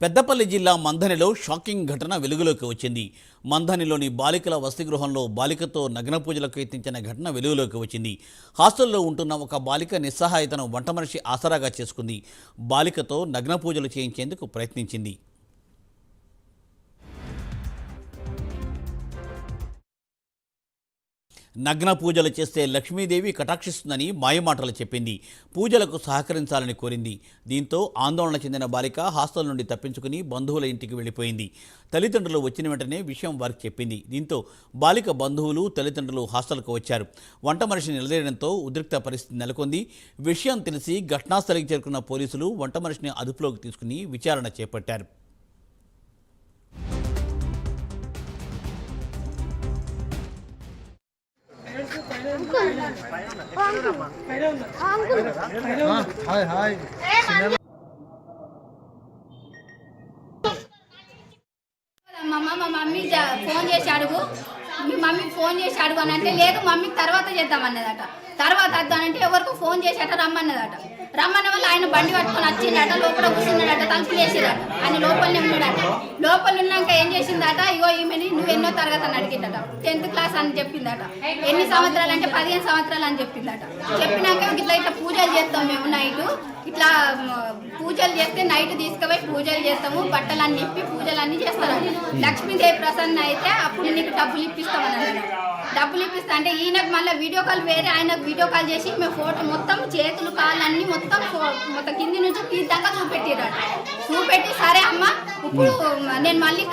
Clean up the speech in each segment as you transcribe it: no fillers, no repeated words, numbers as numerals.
పెద్దపల్లి జిల్లా మంథనిలో షాకింగ్ ఘటన వెలుగులోకి వచ్చింది. మంథనిలోని బాలికల వసతిగృహంలో బాలికతో నగ్న పూజలకు యత్నించిన ఘటన వెలుగులోకి వచ్చింది. హాస్టల్లో ఉంటున్న ఒక బాలిక నిస్సహాయతను వంట మనిషి ఆసరాగా చేసుకుంది. బాలికతో నగ్న పూజలు చేయించేందుకు ప్రయత్నించింది. నగ్న పూజలు చేస్తే లక్ష్మీదేవి కటాక్షిస్తుందని మాయమాటలు చెప్పింది. పూజలకు సహకరించాలని కోరింది. దీంతో ఆందోళన చెందిన బాలిక హాస్టల్ నుండి తప్పించుకుని బంధువుల ఇంటికి వెళ్ళిపోయింది. తల్లిదండ్రులు వచ్చిన వెంటనే విషయం వారికి చెప్పింది. దీంతో బాలిక బంధువులు తల్లిదండ్రులు హాస్టల్కు వచ్చారు. వంట మనిషి నిలదీయడంతో ఉద్రిక్త పరిస్థితి నెలకొంది. విషయం తెలిసి ఘటనాస్థలికి చేరుకున్న పోలీసులు వంట మనిషిని అదుపులోకి తీసుకుని విచారణ చేపట్టారు. మా మమ్మీ ఫోన్ చేసి అడుగు, మీ మమ్మీకి ఫోన్ చేసి అడుగు అని అంటే లేదు మమ్మీకి తర్వాత చేద్దామన్నదట. తర్వాత వద్దానంటే ఎవరికో ఫోన్ చేసి అట రమ్మన్నదట. రమ్మన్న వల్ల ఆయన బండి పట్టుకొని వచ్చిందట, లోపల కూర్చున్నాడట, తలుపులు వేసిరట. ఆయన లోపలనే ఉన్నాడట. లోపల ఉన్నాక ఏం చేసిందట, ఇగో ఈమెని నువ్వు ఎన్నో తరగతి అని అడిగిందట. 10th క్లాస్ అని చెప్పిందట. ఎన్ని సంవత్సరాలు అంటే 15 సంవత్సరాలు అని చెప్పిందట. చెప్పినాక ఇట్లా పూజలు చేస్తాం మేము నైట్, ఇట్లా పూజలు చేస్తే నైట్ తీసుకుపోయి పూజలు చేస్తాము, బట్టలన్నీ ఇప్పి పూజలన్నీ చేస్తారట. లక్ష్మీదేవి ప్రసన్న అయితే అప్పుడు నీకు డబ్బులు ఇప్పిస్తామని. డబ్బులు ఇప్పిస్తా అంటే ఈయనకు మళ్ళీ వీడియో కాల్ వేరే ఆయనకు వీడియో కాల్ చేసి మేము ఫోటో మొత్తం చేతులు కాళ్ళు అన్నీ మొత్తం కింది నుంచి తీద్దాకా చూపెట్టిరట. చూపెట్టి సరే అమ్మ ఇప్పుడు నేను మళ్ళీ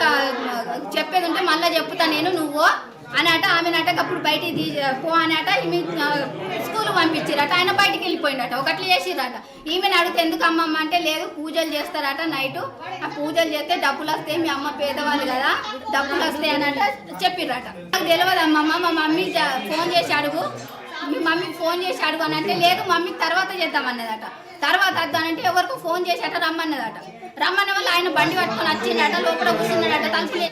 చెప్పేది ఉంటే మళ్ళీ చెప్తా నేను నువ్వు అనట. ఆమెనట అప్పుడు బయటికి పో అనట. ఈమె స్కూల్ పంపించిరట. ఆయన బయటికి వెళ్ళిపోయినట. ఒకట్లు చేసిరట. ఈమెను అడిగితే ఎందుకు అమ్మమ్మ అంటే లేదు పూజలు చేస్తారట నైట్, ఆ పూజలు చేస్తే డబ్బులు వస్తాయి, మీ అమ్మ పేదవాళ్ళు కదా డబ్బులు వస్తాయి అనట చెప్పిరట. నాకు తెలియదు అమ్మమ్మ, మా మమ్మీ ఫోన్ చేసి అడుగు, మీ మమ్మీకి ఫోన్ చేసి అడుగు అని అంటే లేదు మమ్మీకి తర్వాత చేద్దామన్నదట. తర్వాత వద్దానంటే ఎవరికో ఫోన్ చేసి అట రమ్మన్నదట. రమ్మన్న వల్ల ఆయన బండి పట్టుకొని వచ్చిందట, లోపల కూర్చున్నాడట, తలుపులు